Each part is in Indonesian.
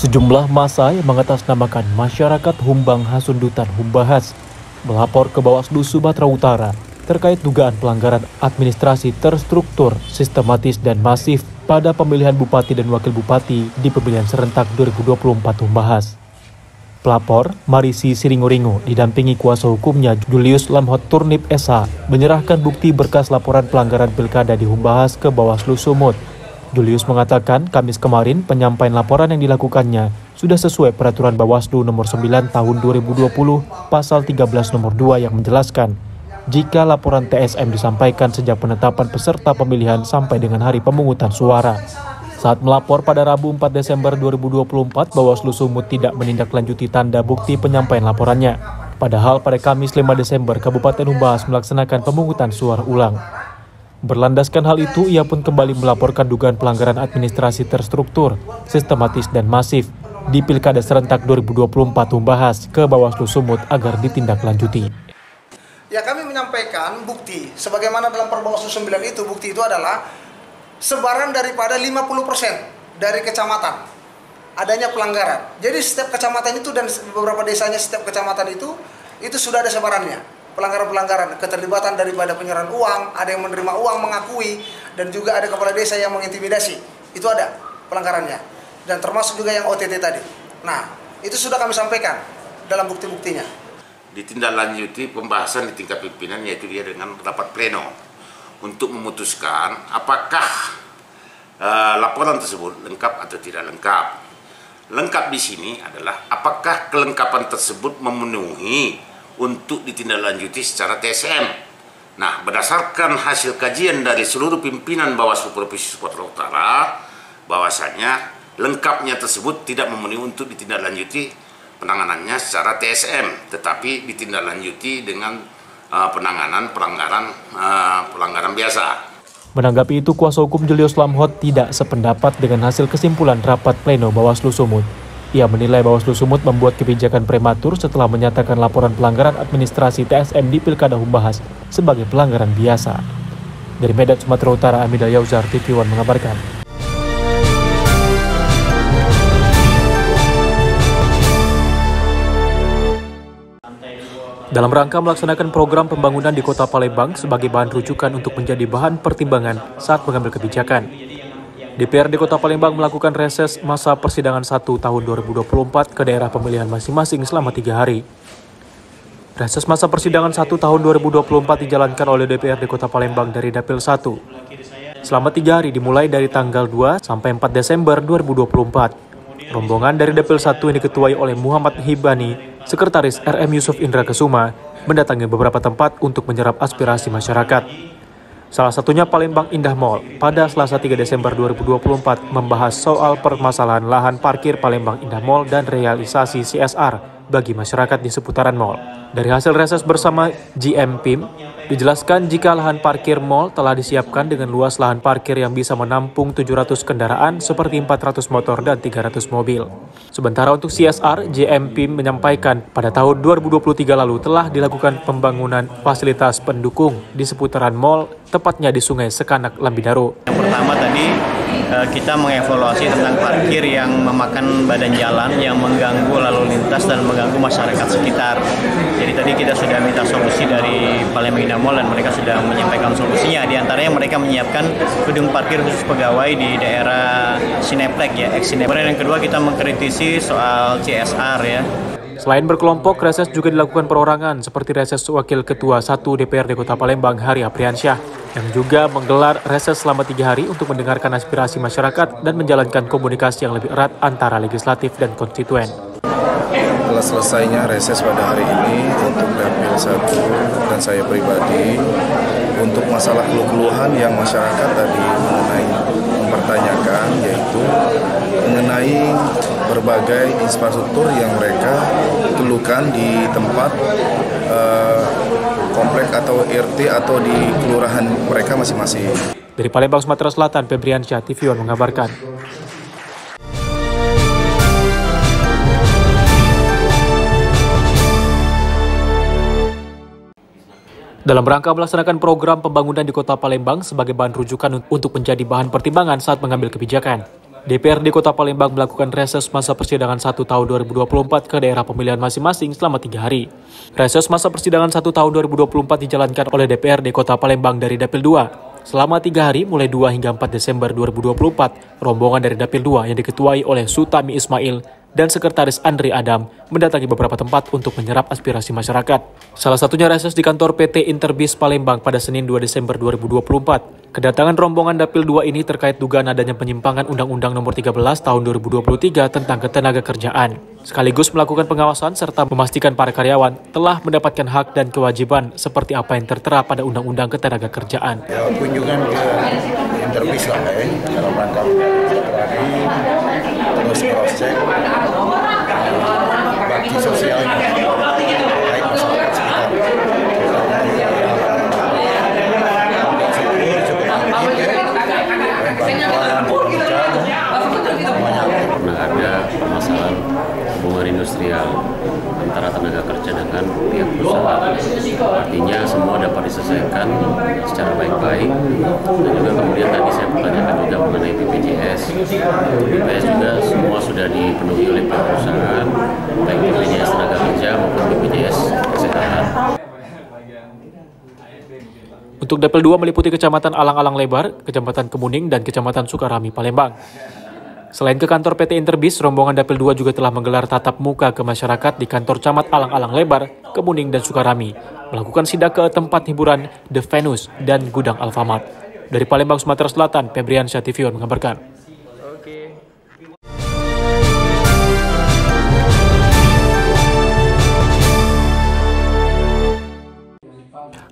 Sejumlah massa yang mengatasnamakan masyarakat Humbang Hasundutan Humbahas melapor ke Bawaslu Sumatera Utara terkait dugaan pelanggaran administrasi terstruktur, sistematis dan masif pada pemilihan bupati dan wakil bupati di pemilihan serentak 2024 Humbahas. Pelapor, Marisi Siringuringu, didampingi kuasa hukumnya Julius Lamhot Turnip S.A. menyerahkan bukti berkas laporan pelanggaran pilkada di Humbahas ke Bawaslu Sumut. Julius mengatakan Kamis kemarin penyampaian laporan yang dilakukannya sudah sesuai peraturan Bawaslu nomor 9 tahun 2020 pasal 13 nomor 2 yang menjelaskan jika laporan TSM disampaikan sejak penetapan peserta pemilihan sampai dengan hari pemungutan suara. Saat melapor pada Rabu 4 Desember 2024, Bawaslu Sumut tidak menindaklanjuti tanda bukti penyampaian laporannya. Padahal pada Kamis 5 Desember, Kabupaten Humbahas melaksanakan pemungutan suara ulang. Berlandaskan hal itu, ia pun kembali melaporkan dugaan pelanggaran administrasi terstruktur, sistematis dan masif di Pilkada Serentak 2024 Humbahas ke Bawaslu Sumut agar ditindaklanjuti. Ya, kami menyampaikan bukti, sebagaimana dalam Perbawaslu 9 itu, bukti itu adalah sebaran daripada 50% dari kecamatan adanya pelanggaran. Jadi setiap kecamatan itu dan beberapa desanya setiap kecamatan itu sudah ada sebarannya. Pelanggaran-pelanggaran, keterlibatan daripada penyerahan uang, ada yang menerima uang mengakui, dan juga ada kepala desa yang mengintimidasi. Itu ada pelanggarannya. Dan termasuk juga yang OTT tadi. Nah, itu sudah kami sampaikan dalam bukti-buktinya. Ditindaklanjuti pembahasan di tingkat pimpinan, yaitu dia dengan rapat pleno untuk memutuskan apakah laporan tersebut lengkap atau tidak lengkap. Lengkap di sini adalah apakah kelengkapan tersebut memenuhi untuk ditindaklanjuti secara TSM. Nah, berdasarkan hasil kajian dari seluruh pimpinan Bawaslu Provinsi Sumatera Utara, bahwasanya lengkapnya tersebut tidak memenuhi untuk ditindaklanjuti penanganannya secara TSM, tetapi ditindaklanjuti dengan penanganan pelanggaran biasa. Menanggapi itu, kuasa hukum Julius Lamhot tidak sependapat dengan hasil kesimpulan rapat pleno Bawaslu Sumut. Ia menilai Bawaslu Sumut membuat kebijakan prematur setelah menyatakan laporan pelanggaran administrasi TSM di Pilkada Humbahas sebagai pelanggaran biasa. Dari Medan, Sumatera Utara, Amida Yauzar, TV One mengabarkan. Dalam rangka melaksanakan program pembangunan di Kota Palembang sebagai bahan rujukan untuk menjadi bahan pertimbangan saat mengambil kebijakan, DPRD Kota Palembang melakukan reses masa persidangan 1 tahun 2024 ke daerah pemilihan masing-masing selama 3 hari. Reses masa persidangan 1 tahun 2024 dijalankan oleh DPRD Kota Palembang dari Dapil 1. Selama 3 hari dimulai dari tanggal 2 sampai 4 Desember 2024. Rombongan dari Dapil 1 yang diketuai oleh Muhammad Hibani, Sekretaris RM Yusuf Indra Kesuma, mendatangi beberapa tempat untuk menyerap aspirasi masyarakat. Salah satunya Palembang Indah Mall pada Selasa 3 Desember 2024 membahas soal permasalahan lahan parkir Palembang Indah Mall dan realisasi CSR bagi masyarakat di seputaran mall. Dari hasil reses bersama GM PIM, dijelaskan jika lahan parkir mall telah disiapkan dengan luas lahan parkir yang bisa menampung 700 kendaraan seperti 400 motor dan 300 mobil. Sementara untuk CSR, GM PIM menyampaikan pada tahun 2023 lalu telah dilakukan pembangunan fasilitas pendukung di seputaran mall, tepatnya di Sungai Sekanak, Lambidaro. Yang pertama tadi kita mengevaluasi tentang parkir yang memakan badan jalan, yang mengganggu lalu lintas dan mengganggu masyarakat sekitar. Jadi tadi kita sudah minta solusi dari Palembang Indah Mall dan mereka sudah menyampaikan solusinya. Di antaranya mereka menyiapkan gedung parkir khusus pegawai di daerah Cineplex ya, ex-Cineplex. Yang kedua kita mengkritisi soal CSR ya. Selain berkelompok, reses juga dilakukan perorangan seperti reses Wakil Ketua 1 DPRD Kota Palembang Hari Apriansyah yang juga menggelar reses selama 3 hari untuk mendengarkan aspirasi masyarakat dan menjalankan komunikasi yang lebih erat antara legislatif dan konstituen. Setelah selesainya reses pada hari ini untuk Dapil 1 dan saya pribadi untuk masalah keluhan yang masyarakat tadi mempertanyakan, yaitu mengenai berbagai infrastruktur yang mereka keluhkan di tempat komplek atau RT atau di kelurahan mereka masing-masing. Dari Palembang, Sumatera Selatan, Febriansyah, TV One mengabarkan. Dalam rangka melaksanakan program pembangunan di Kota Palembang sebagai bahan rujukan untuk menjadi bahan pertimbangan saat mengambil kebijakan, DPRD Kota Palembang melakukan reses masa persidangan 1 tahun 2024 ke daerah pemilihan masing-masing selama 3 hari. Reses masa persidangan 1 tahun 2024 dijalankan oleh DPRD Kota Palembang dari Dapil 2. Selama 3 hari, mulai 2 hingga 4 Desember 2024, rombongan dari Dapil 2 yang diketuai oleh Sutami Ismail dan Sekretaris Andri Adam mendatangi beberapa tempat untuk menyerap aspirasi masyarakat. Salah satunya reses di kantor PT Interbis Palembang pada Senin 2 Desember 2024. Kedatangan rombongan Dapil 2 ini terkait dugaan adanya penyimpangan Undang-Undang Nomor 13 Tahun 2023 tentang Ketenagakerjaan, sekaligus melakukan pengawasan serta memastikan para karyawan telah mendapatkan hak dan kewajiban seperti apa yang tertera pada Undang-Undang Ketenagakerjaan. Ya, kunjungan ke Interbis lah dalam rangka terus cross-check bakti sosialnya baik masyarakat sekitar. Pernah ada permasalahan hubungan industrial antara tenaga kerja dengan pihak perusahaan. Artinya semua dapat diselesaikan secara baik-baik. Dan juga kemudian tadi saya pertanyakan juga mengenai BPJS. BPJS juga semua sudah dipenuhi oleh pihak perusahaan, baik BPJS tenaga kerja maupun BPJS kesehatan. Untuk Dapil 2 meliputi Kecamatan Alang-Alang Lebar, Kecamatan Kemuning, dan Kecamatan Sukarami, Palembang. Selain ke kantor PT Interbis, rombongan Dapil 2 juga telah menggelar tatap muka ke masyarakat di kantor Camat Alang-Alang Lebar, Kemuning, dan Sukarami, melakukan sidak ke tempat hiburan The Venus dan Gudang Alfamart. Dari Palembang, Sumatera Selatan, Febriansyah TV1 mengabarkan.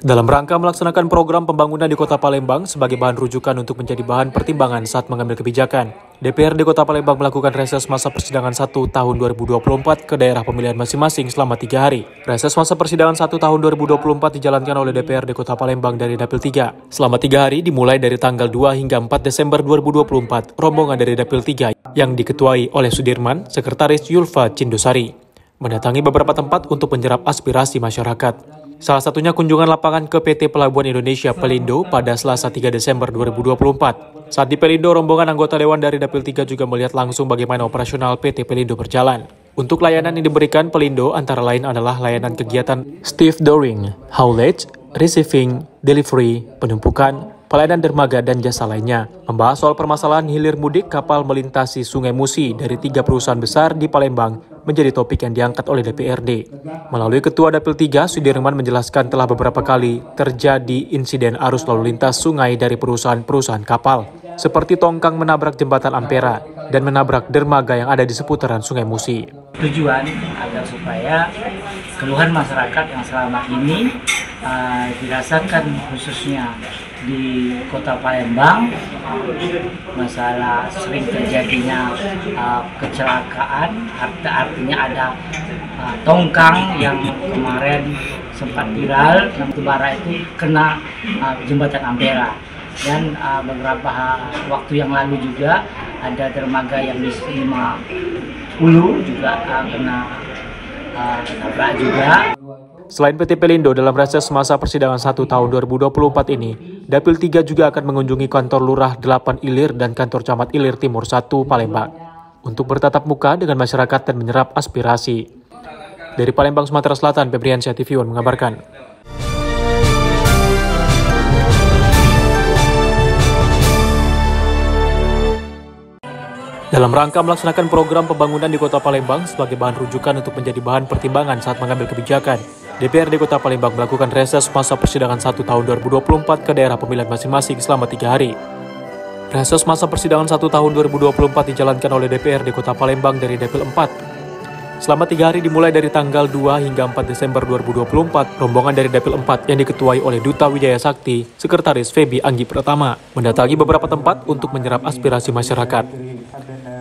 Dalam rangka melaksanakan program pembangunan di Kota Palembang sebagai bahan rujukan untuk menjadi bahan pertimbangan saat mengambil kebijakan, DPRD Kota Palembang melakukan reses masa persidangan 1 tahun 2024 ke daerah pemilihan masing-masing selama 3 hari. Reses masa persidangan 1 tahun 2024 dijalankan oleh DPRD Kota Palembang dari Dapil 3. Selama 3 hari dimulai dari tanggal 2 hingga 4 Desember 2024, rombongan dari Dapil 3 yang diketuai oleh Sudirman, Sekretaris Yulfa Cindosari, mendatangi beberapa tempat untuk menyerap aspirasi masyarakat. Salah satunya kunjungan lapangan ke PT Pelabuhan Indonesia Pelindo pada Selasa 3 Desember 2024. Saat di Pelindo, rombongan anggota Dewan dari Dapil 3 juga melihat langsung bagaimana operasional PT Pelindo berjalan. Untuk layanan yang diberikan Pelindo antara lain adalah layanan kegiatan stevedoring, haulage, receiving, delivery, penumpukan, pelayanan dermaga, dan jasa lainnya. Membahas soal permasalahan hilir mudik kapal melintasi Sungai Musi dari 3 perusahaan besar di Palembang menjadi topik yang diangkat oleh DPRD. Melalui Ketua Dapil 3, Sudirman menjelaskan telah beberapa kali terjadi insiden arus lalu lintas sungai dari perusahaan-perusahaan kapal, seperti tongkang menabrak jembatan Ampera dan menabrak dermaga yang ada di seputaran Sungai Musi. Tujuan agar supaya keluhan masyarakat yang selama ini dirasakan khususnya di Kota Palembang, masalah sering terjadinya kecelakaan, artinya ada tongkang yang kemarin sempat viral, yang Tubara itu kena jembatan Ampera, dan beberapa waktu yang lalu juga ada dermaga yang di 50 juga kena tabrak juga. Selain PT Pelindo, dalam reses masa persidangan 1 tahun 2024 ini, Dapil 3 juga akan mengunjungi kantor Lurah 8 Ilir dan kantor Camat Ilir Timur 1 Palembang untuk bertatap muka dengan masyarakat dan menyerap aspirasi. Dari Palembang, Sumatera Selatan, Febriansyah TV1 mengabarkan. Dalam rangka melaksanakan program pembangunan di Kota Palembang sebagai bahan rujukan untuk menjadi bahan pertimbangan saat mengambil kebijakan, DPRD Kota Palembang melakukan reses masa persidangan 1 tahun 2024 ke daerah pemilihan masing-masing selama 3 hari. Reses masa persidangan 1 tahun 2024 dijalankan oleh DPRD Kota Palembang dari Dapil 4. Selama 3 hari dimulai dari tanggal 2 hingga 4 Desember 2024, rombongan dari Dapil 4 yang diketuai oleh Duta Wijaya Sakti, Sekretaris Febi Anggi Pratama, mendatangi beberapa tempat untuk menyerap aspirasi masyarakat.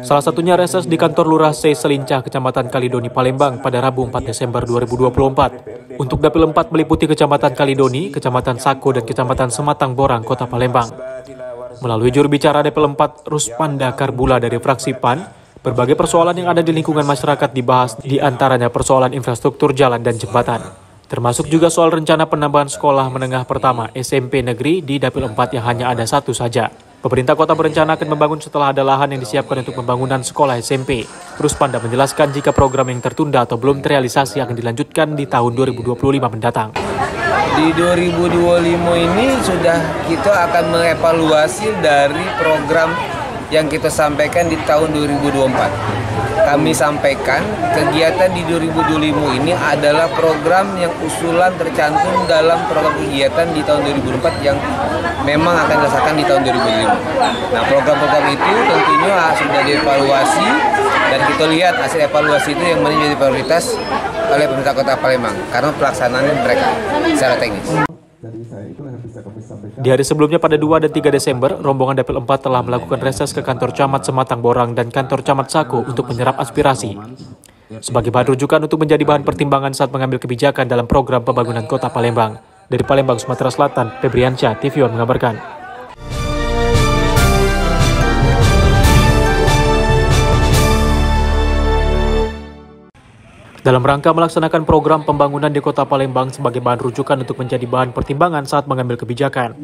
Salah satunya reses di kantor Lurah C Selincah, Kecamatan Kalidoni, Palembang pada Rabu 4 Desember 2024. Untuk Dapil 4 meliputi Kecamatan Kalidoni, Kecamatan Sako, dan Kecamatan Sematang Borang, Kota Palembang. Melalui juru bicara Dapil 4, Ruspanda Karbula dari fraksi PAN, berbagai persoalan yang ada di lingkungan masyarakat dibahas, di antaranya persoalan infrastruktur jalan dan jembatan. Termasuk juga soal rencana penambahan sekolah menengah pertama SMP negeri di Dapil 4 yang hanya ada 1 saja. Pemerintah kota berencana akan membangun setelah ada lahan yang disiapkan untuk pembangunan sekolah SMP. Ruspanda menjelaskan jika program yang tertunda atau belum terrealisasi akan dilanjutkan di tahun 2025 mendatang. Di 2025 ini sudah kita akan mengevaluasi dari program yang kita sampaikan di tahun 2024. Kami sampaikan kegiatan di 2025 ini adalah program yang usulan tercantum dalam program kegiatan di tahun 2004 yang memang akan dilaksanakan di tahun 2005. Nah, program-program itu tentunya sudah dievaluasi dan kita lihat hasil evaluasi itu yang menjadi prioritas oleh pemerintah Kota Palembang karena pelaksanaan mereka secara teknis. Di hari sebelumnya pada 2 dan 3 Desember, rombongan Dapil 4 telah melakukan reses ke kantor Camat Sematang Borang dan kantor Camat Sako untuk menyerap aspirasi. Sebagai bahan rujukan untuk menjadi bahan pertimbangan saat mengambil kebijakan dalam program pembangunan Kota Palembang. Dari Palembang, Sumatera Selatan, Febriansyah, TV One mengabarkan. Dalam rangka melaksanakan program pembangunan di Kota Palembang sebagai bahan rujukan untuk menjadi bahan pertimbangan saat mengambil kebijakan,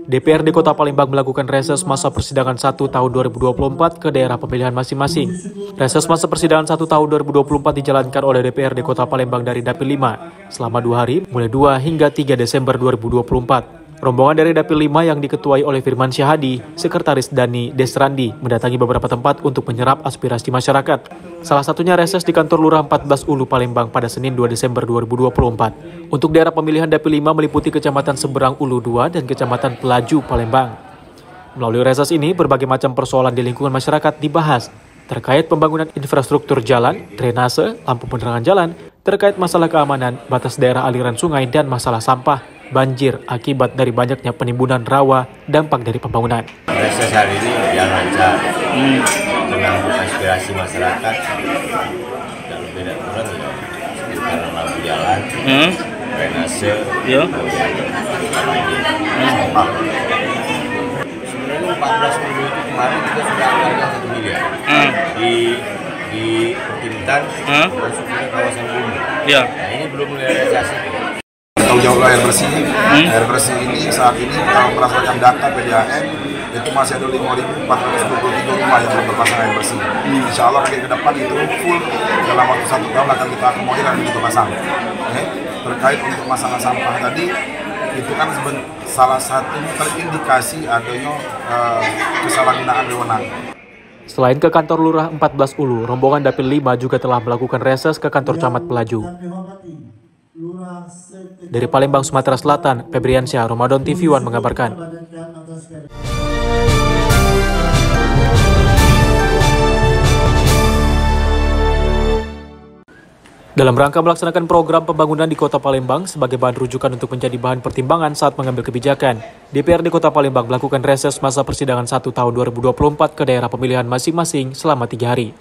DPRD Kota Palembang melakukan reses masa persidangan 1 tahun 2024 ke daerah pemilihan masing-masing. Reses masa persidangan 1 tahun 2024 dijalankan oleh DPRD Kota Palembang dari Dapil 5 selama 2 hari, mulai 2 hingga 3 Desember 2024. Rombongan dari Dapil 5 yang diketuai oleh Firman Syahadi, Sekretaris Dani Desrandi, mendatangi beberapa tempat untuk menyerap aspirasi masyarakat. Salah satunya reses di kantor Lurah 14 Ulu Palembang pada Senin 2 Desember 2024. Untuk daerah pemilihan Dapil 5 meliputi Kecamatan Seberang Ulu 2 dan Kecamatan Pelaju Palembang. Melalui reses ini, berbagai macam persoalan di lingkungan masyarakat dibahas, terkait pembangunan infrastruktur jalan, drainase, lampu penerangan jalan, terkait masalah keamanan, batas daerah aliran sungai, dan masalah sampah, banjir akibat dari banyaknya penimbunan rawa dampak dari pembangunan. Reses hari ini yang lancar, menanggung aspirasi masyarakat, dan lebih dan kurang ya sekitar lampu jalan, drainase, sampah. Sebenarnya 14 minggu itu kemarin kita sudah anggarkan 1 miliar di Intan masuk ke kawasan Bumi. Nah, ini belum realisasi. Tanggung jawab air bersih. Air bersih ini saat ini kalau berdasarkan data PDAM itu masih ada 5.423 rumah yang belum berpasang air bersih. Insya Allah ke depan itu full dalam waktu 1 tahun akan kita akomodir dan kita pasang. Terkait untuk masalah sampah tadi itu kan salah satu terindikasi adanya kesalahgunaan wewenang. Selain ke kantor Lurah 14 Ulu, rombongan Dapil 5 juga telah melakukan reses ke kantor Camat Pelaju. Dari Palembang, Sumatera Selatan, Febriansyah, Ramadan TV One mengabarkan. Dalam rangka melaksanakan program pembangunan di Kota Palembang sebagai bahan rujukan untuk menjadi bahan pertimbangan saat mengambil kebijakan, DPRD Kota Palembang melakukan reses masa persidangan 1 tahun 2024 ke daerah pemilihan masing-masing selama 3 hari.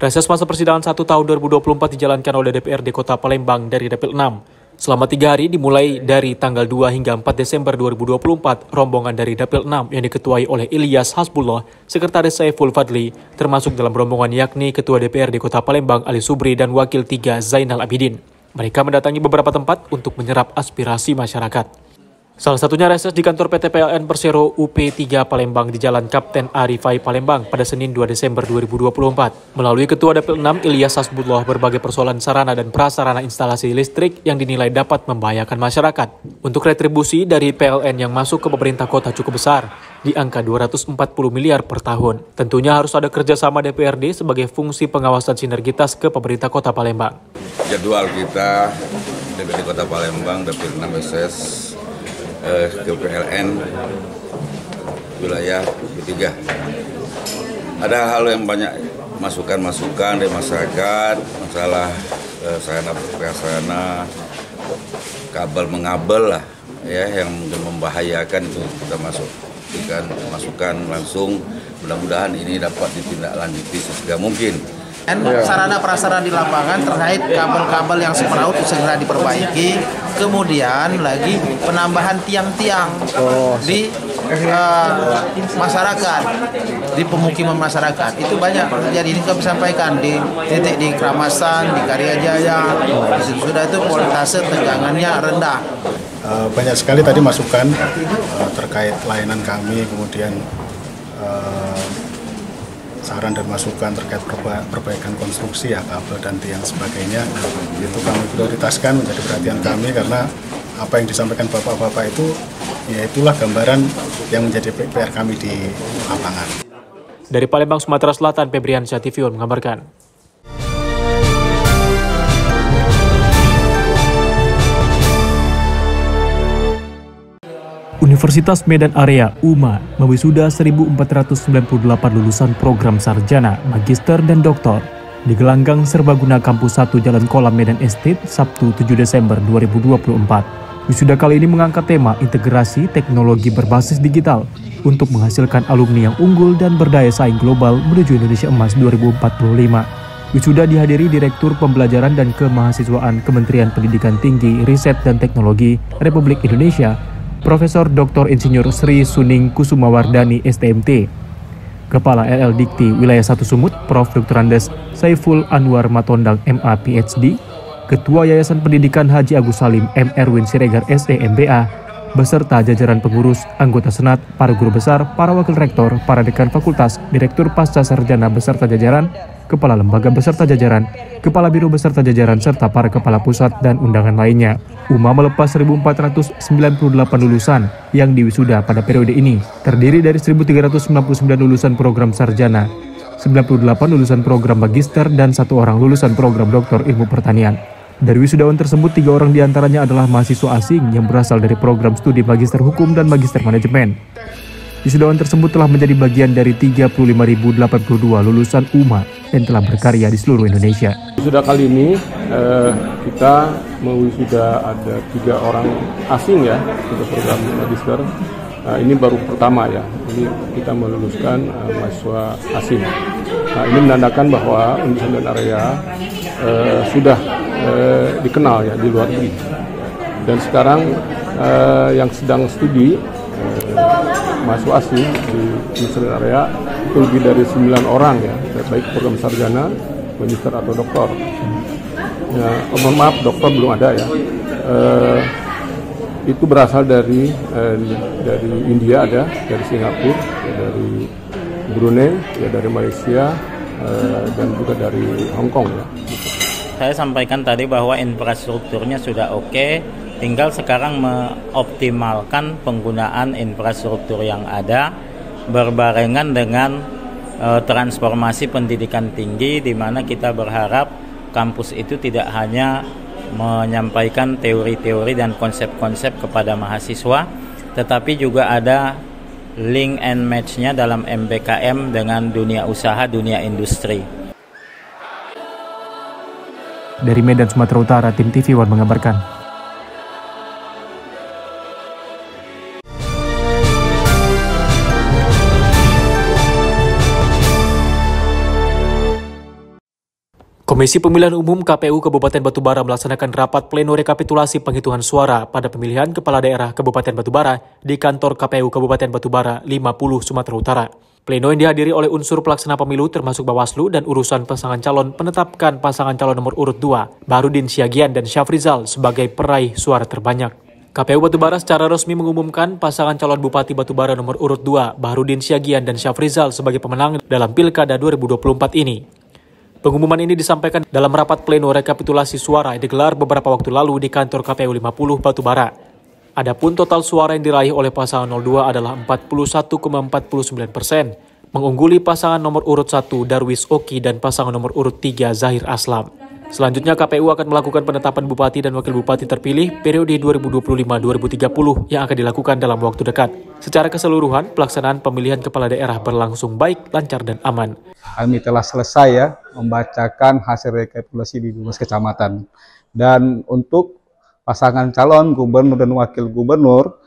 Reses masa persidangan 1 tahun 2024 dijalankan oleh DPRD Kota Palembang dari Dapil 6. Selama 3 hari dimulai dari tanggal 2 hingga 4 Desember 2024, rombongan dari Dapil 6 yang diketuai oleh Ilyas Hasbullah, Sekretaris Saiful Fadli, termasuk dalam rombongan yakni Ketua DPRD Kota Palembang Ali Subri dan Wakil 3 Zainal Abidin. Mereka mendatangi beberapa tempat untuk menyerap aspirasi masyarakat. Salah satunya reses di kantor PT PLN Persero UP3 Palembang di Jalan Kapten Arifai Palembang pada Senin 2 Desember 2024. Melalui Ketua Dapil 6 Ilyas Hasbullah, berbagai persoalan sarana dan prasarana instalasi listrik yang dinilai dapat membahayakan masyarakat. Untuk retribusi dari PLN yang masuk ke pemerintah kota cukup besar, di angka 240 miliar per tahun. Tentunya harus ada kerjasama DPRD sebagai fungsi pengawasan sinergitas ke pemerintah kota Palembang. Jadwal kita DPRD Kota Palembang, Dapil 6 SS, ke PLN wilayah ketiga. Ada hal yang banyak masukan-masukan dari masyarakat, masalah sarana kabel mengabel lah ya, yang membahayakan itu kita masukkan masukan langsung. Mudah-mudahan ini dapat ditindaklanjuti sesegera mungkin. Sarana prasarana di lapangan terkait kabel-kabel yang semeraut segera diperbaiki. Kemudian lagi penambahan tiang-tiang di masyarakat, di pemukiman masyarakat. Itu banyak terjadi. Ini kami sampaikan di titik di Keramasan, di Karyajaya. Sudah itu voltase tegangannya rendah. Banyak sekali tadi masukan terkait layanan kami, kemudian saran dan masukan terkait perbaikan konstruksi ya, kabel dan tiang sebagainya. Itu kami prioritaskan menjadi perhatian kami, karena apa yang disampaikan bapak-bapak itu ya itulah gambaran yang menjadi PR kami di lapangan. Dari Palembang, Sumatera Selatan, Febriansyah TV One mengabarkan. Universitas Medan Area UMA mewisuda 1.498 lulusan program sarjana, magister, dan doktor di gelanggang serbaguna Kampus 1 Jalan Kolam Medan Estate, Sabtu 7 Desember 2024. Wisuda kali ini mengangkat tema integrasi teknologi berbasis digital untuk menghasilkan alumni yang unggul dan berdaya saing global menuju Indonesia Emas 2045. Wisuda dihadiri Direktur Pembelajaran dan Kemahasiswaan Kementerian Pendidikan Tinggi, Riset dan Teknologi Republik Indonesia, Profesor Dr. Insinyur Sri Suning Kusumawardani STMT, Kepala LL Dikti Wilayah 1 Sumut, Prof. Dr. Andes Saiful Anwar Matondang MA PhD, Ketua Yayasan Pendidikan Haji Agus Salim M. Erwin Siregar SE MBA, beserta jajaran pengurus, anggota senat, para guru besar, para wakil rektor, para dekan fakultas, direktur pasca sarjana beserta jajaran, kepala lembaga beserta jajaran, kepala biro beserta jajaran, serta para kepala pusat dan undangan lainnya. UMA melepas 1.498 lulusan yang diwisuda pada periode ini, terdiri dari 1.399 lulusan program sarjana, 98 lulusan program magister, dan 1 orang lulusan program doktor ilmu pertanian. Dari wisudawan tersebut, 3 orang diantaranya adalah mahasiswa asing yang berasal dari program studi magister hukum dan magister manajemen. Wisudawan tersebut telah menjadi bagian dari 35.082 lulusan UMA dan telah berkarya di seluruh Indonesia. Wisuda kali ini kita mewisuda ada 3 orang asing ya untuk program magister. Ini baru pertama ya, ini kita meluluskan mahasiswa asing. Nah, ini menandakan bahwa Universitas Medan Area sudah dikenal ya di luar negeri. Dan sekarang yang sedang studi mahasiswa asing di Universitas Medan Area itu lebih dari 9 orang ya, baik program sarjana, magister atau doktor. Ya, mohon maaf, doktor belum ada ya. Itu berasal dari India ada, dari Singapura, ya, dari Brunei, ya, dari Malaysia, dan juga dari Hong Kong ya. Saya sampaikan tadi bahwa infrastrukturnya sudah oke, tinggal sekarang mengoptimalkan penggunaan infrastruktur yang ada berbarengan dengan transformasi pendidikan tinggi, di mana kita berharap kampus itu tidak hanya menyampaikan teori-teori dan konsep-konsep kepada mahasiswa, tetapi juga ada link and match-nya dalam MBKM dengan dunia usaha, dunia industri. Dari Medan, Sumatera Utara, tim TV One mengabarkan. Komisi Pemilihan Umum KPU Kabupaten Batubara melaksanakan rapat pleno rekapitulasi penghitungan suara pada pemilihan Kepala Daerah Kabupaten Batubara di kantor KPU Kabupaten Batubara 50 Sumatera Utara. Pleno yang dihadiri oleh unsur pelaksana pemilu termasuk Bawaslu dan urusan pasangan calon menetapkan pasangan calon nomor urut 2, Bahrudin Siagian dan Syafrizal sebagai peraih suara terbanyak. KPU Batubara secara resmi mengumumkan pasangan calon Bupati Batubara nomor urut 2, Bahrudin Siagian dan Syafrizal sebagai pemenang dalam Pilkada 2024 ini. Pengumuman ini disampaikan dalam rapat pleno rekapitulasi suara yang digelar beberapa waktu lalu di kantor KPU 50 Batubara. Adapun total suara yang diraih oleh pasangan 02 adalah 41,49%, mengungguli pasangan nomor urut 1 Darwis Oki dan pasangan nomor urut 3 Zahir Aslam. Selanjutnya KPU akan melakukan penetapan bupati dan wakil bupati terpilih periode 2025-2030 yang akan dilakukan dalam waktu dekat. Secara keseluruhan, pelaksanaan pemilihan kepala daerah berlangsung baik, lancar, dan aman. Kami telah selesai ya membacakan hasil rekapitulasi di 12 kecamatan. Dan untuk pasangan calon gubernur dan wakil gubernur,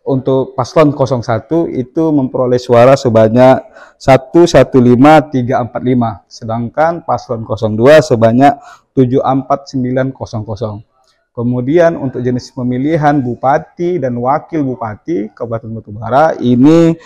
untuk paslon 01 itu memperoleh suara sebanyak 115.345, sedangkan paslon 02 sebanyak 749.000. Kemudian untuk jenis pemilihan bupati dan wakil bupati Kabupaten Batubara ini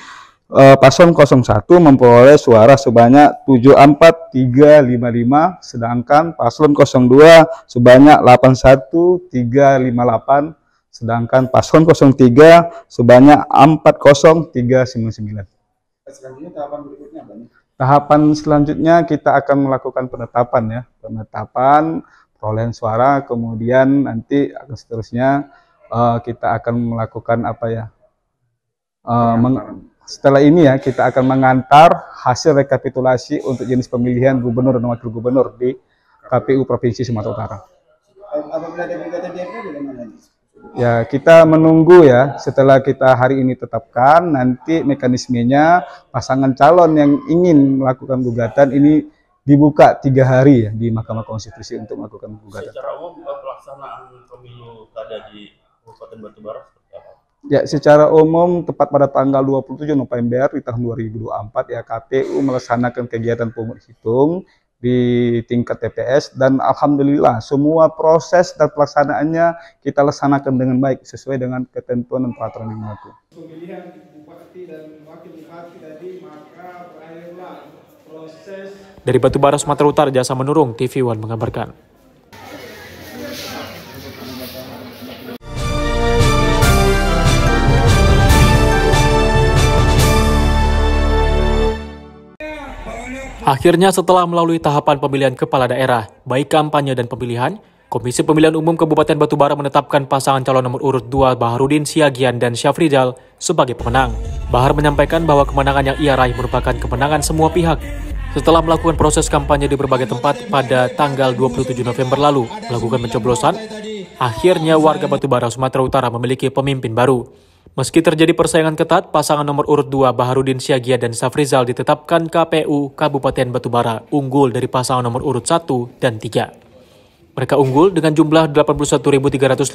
paslon 01 memperoleh suara sebanyak 74355, sedangkan paslon 02 sebanyak 81358, sedangkan paslon 03 sebanyak 40399. Selanjutnya tahapan berikutnya apa nih? Tahapan selanjutnya kita akan melakukan penetapan ya, penetapan perolehan suara, kemudian nanti seterusnya kita akan melakukan apa ya? Setelah ini ya kita akan mengantar hasil rekapitulasi untuk jenis pemilihan gubernur dan wakil gubernur di KPU Provinsi Sumatera Utara. Apabila ada gugatan di MK bagaimana? Ya, kita menunggu ya, setelah kita hari ini tetapkan, nanti mekanismenya pasangan calon yang ingin melakukan gugatan ini dibuka 3 hari ya di Mahkamah Konstitusi untuk melakukan gugatan. Secara umum pelaksanaan pemilu kada di Kabupaten Batubara seperti apa? Ya, secara umum tepat pada tanggal 27 November di tahun 2024 ya KPU melaksanakan kegiatan pemungutan hitung di tingkat TPS dan alhamdulillah semua proses dan pelaksanaannya kita laksanakan dengan baik sesuai dengan ketentuan dan peraturan yang berlaku. Pemilihan bupati dan wakil bupati tadi maka berakhirlah proses. Dari Batubara, Sumatera Utara, Jasa Menurung, TV One mengabarkan. Akhirnya setelah melalui tahapan pemilihan kepala daerah, baik kampanye dan pemilihan, Komisi Pemilihan Umum Kabupaten Batubara menetapkan pasangan calon nomor urut 2 Baharudin Siagian dan Syafrizal sebagai pemenang. Bahar menyampaikan bahwa kemenangan yang ia raih merupakan kemenangan semua pihak. Setelah melakukan proses kampanye di berbagai tempat pada tanggal 27 November lalu, melakukan pencoblosan, akhirnya warga Batubara, Sumatera Utara memiliki pemimpin baru. Meski terjadi persaingan ketat, pasangan nomor urut 2 Baharudin Siagia dan Syafrizal ditetapkan KPU Kabupaten Batubara unggul dari pasangan nomor urut 1 dan 3. Mereka unggul dengan jumlah 81.358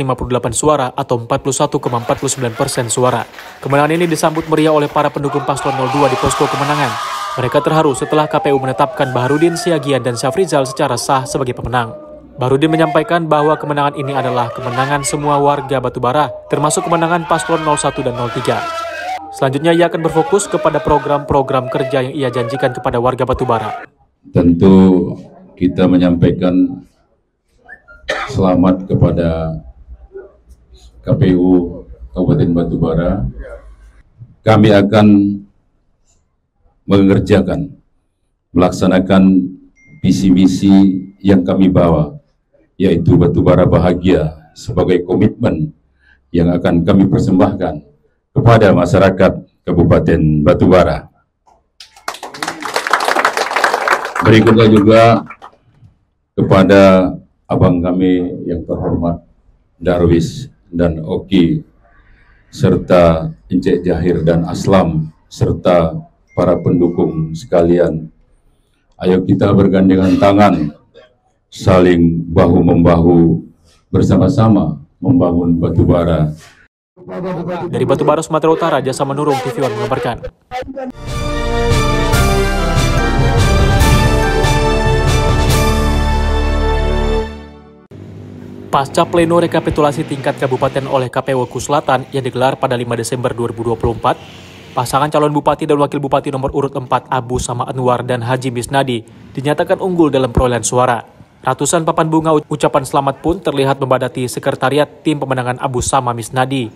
suara atau 41,49% suara. Kemenangan ini disambut meriah oleh para pendukung paslon 02 di posko kemenangan. Mereka terharu setelah KPU menetapkan Baharudin Siagian dan Syafrizal secara sah sebagai pemenang. Baharudin menyampaikan bahwa kemenangan ini adalah kemenangan semua warga Batubara, termasuk kemenangan paslon 01 dan 03. Selanjutnya ia akan berfokus kepada program-program kerja yang ia janjikan kepada warga Batubara. Tentu kita menyampaikan selamat kepada KPU Kabupaten Batubara. Kami akan mengerjakan, melaksanakan visi misi yang kami bawa, yaitu Batubara Bahagia sebagai komitmen yang akan kami persembahkan kepada masyarakat Kabupaten Batubara. Berikutnya juga kepada abang kami yang terhormat Darwis dan Oki, serta Encik Jahir dan Aslam, serta para pendukung sekalian. Ayo kita bergandengan tangan, saling bahu-membahu, bersama-sama membangun Batubara. Dari Batubara, Sumatera Utara, Jasa Menurung, TV One mengabarkan. Pasca pleno rekapitulasi tingkat kabupaten oleh KPU Oku Selatan yang digelar pada 5 Desember 2024, pasangan calon bupati dan wakil bupati nomor urut 4 Abu Sama Anwar dan Haji Misnadi dinyatakan unggul dalam perolehan suara. Ratusan papan bunga ucapan selamat pun terlihat membadati sekretariat tim pemenangan Abu Sama Misnadi.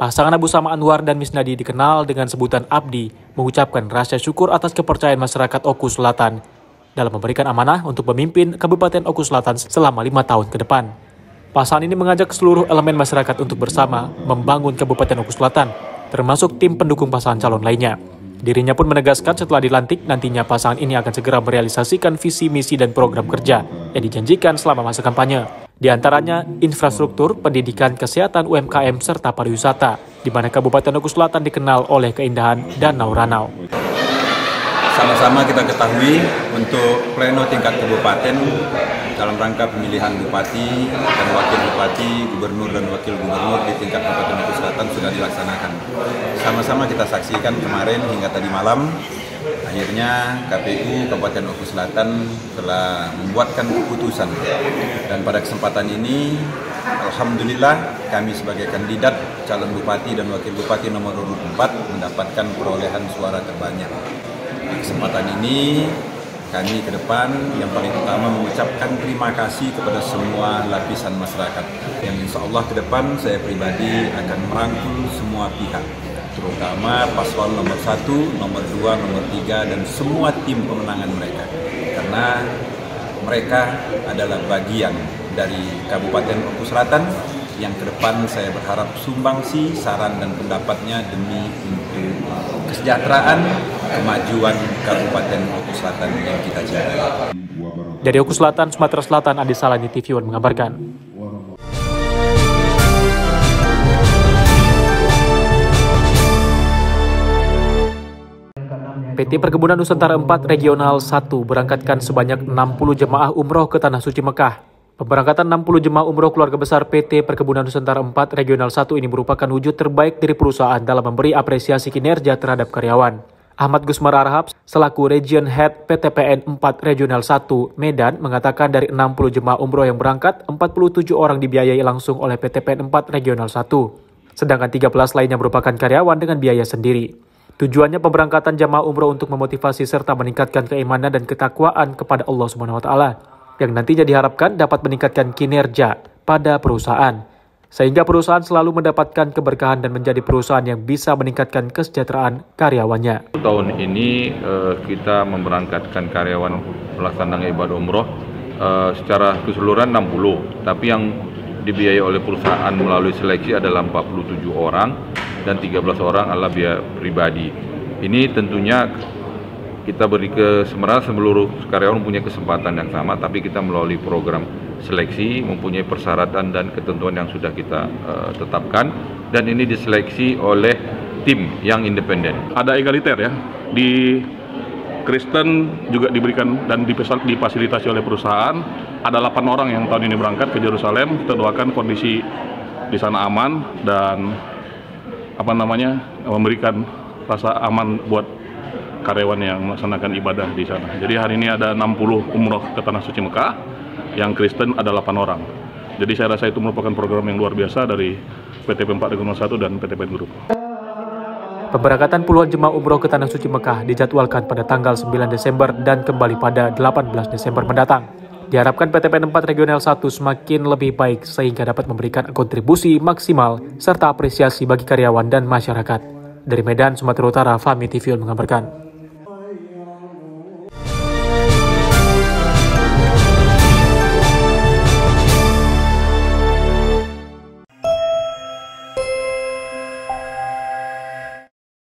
Pasangan Abu Sama Anwar dan Misnadi dikenal dengan sebutan Abdi, mengucapkan rasa syukur atas kepercayaan masyarakat Oku Selatan dalam memberikan amanah untuk memimpin Kabupaten Oku Selatan selama 5 tahun ke depan. Pasangan ini mengajak seluruh elemen masyarakat untuk bersama membangun Kabupaten Oku Selatan, termasuk tim pendukung pasangan calon lainnya. Dirinya pun menegaskan setelah dilantik, nantinya pasangan ini akan segera merealisasikan visi, misi, dan program kerja yang dijanjikan selama masa kampanye. Di antaranya infrastruktur, pendidikan, kesehatan, UMKM, serta pariwisata, di mana Kabupaten Oku Selatan dikenal oleh keindahan Danau Ranau. Sama-sama kita ketahui untuk pleno tingkat kabupaten dalam rangka pemilihan bupati dan wakil bupati, gubernur dan wakil gubernur di tingkat Kabupaten Oku Selatan sudah dilaksanakan. Sama-sama kita saksikan kemarin hingga tadi malam, akhirnya KPU Kabupaten Oku Selatan telah membuatkan keputusan. Dan pada kesempatan ini, alhamdulillah kami sebagai kandidat calon bupati dan wakil bupati nomor urut 4 mendapatkan perolehan suara terbanyak. Di kesempatan ini kami ke depan yang paling utama mengucapkan terima kasih kepada semua lapisan masyarakat yang insya Allah ke depan saya pribadi akan merangkul semua pihak, terutama paslon nomor 1, nomor 2, nomor 3 dan semua tim pemenangan mereka, karena mereka adalah bagian dari Kabupaten Maluku Selatan yang ke depan saya berharap sumbangsi saran dan pendapatnya demi untuk kesejahteraan kemajuan Kabupaten Maluku Selatan yang kita cintai. Dari Maluku Selatan, Sumatera Selatan, Adi Salani, TV One mengabarkan. PT Perkebunan Nusantara 4 Regional 1 berangkatkan sebanyak 60 jemaah umroh ke Tanah Suci Mekah. Pemberangkatan 60 jemaah umroh keluarga besar PT Perkebunan Nusantara 4 Regional 1 ini merupakan wujud terbaik dari perusahaan dalam memberi apresiasi kinerja terhadap karyawan. Ahmad Gusmar Arhab, selaku Region Head PTPN 4 Regional 1 Medan, mengatakan dari 60 jemaah umroh yang berangkat, 47 orang dibiayai langsung oleh PTPN 4 Regional 1. Sedangkan 13 lainnya merupakan karyawan dengan biaya sendiri. Tujuannya pemberangkatan jamaah umroh untuk memotivasi serta meningkatkan keimanan dan ketakwaan kepada Allah Subhanahu wa taala yang nantinya diharapkan dapat meningkatkan kinerja pada perusahaan sehingga perusahaan selalu mendapatkan keberkahan dan menjadi perusahaan yang bisa meningkatkan kesejahteraan karyawannya. Tahun ini kita memberangkatkan karyawan melaksanakan ibadah umroh secara keseluruhan 60, tapi yang dibiayai oleh perusahaan melalui seleksi adalah 47 orang dan 13 orang adalah biaya pribadi. Ini tentunya kita beri kesemeraan seluruh karyawan mempunyai kesempatan yang sama, tapi kita melalui program seleksi mempunyai persyaratan dan ketentuan yang sudah kita tetapkan, dan ini diseleksi oleh tim yang independen. Ada egaliter ya, di Kristen juga diberikan dan difasilitasi oleh perusahaan. Ada 8 orang yang tahun ini berangkat ke Yerusalem. Kita doakan kondisi di sana aman dan memberikan rasa aman buat karyawan yang melaksanakan ibadah di sana. Jadi hari ini ada 60 umroh ke Tanah Suci Mekah, yang Kristen ada 8 orang. Jadi saya rasa itu merupakan program yang luar biasa dari PTP 4 Regional 1 dan PTPN Group. Pemberangkatan puluhan jemaah umroh ke Tanah Suci Mekah dijadwalkan pada tanggal 9 Desember dan kembali pada 18 Desember mendatang. Diharapkan PTPN 4 Regional 1 semakin lebih baik sehingga dapat memberikan kontribusi maksimal serta apresiasi bagi karyawan dan masyarakat. Dari Medan, Sumatera Utara, Fahmi TV mengabarkan.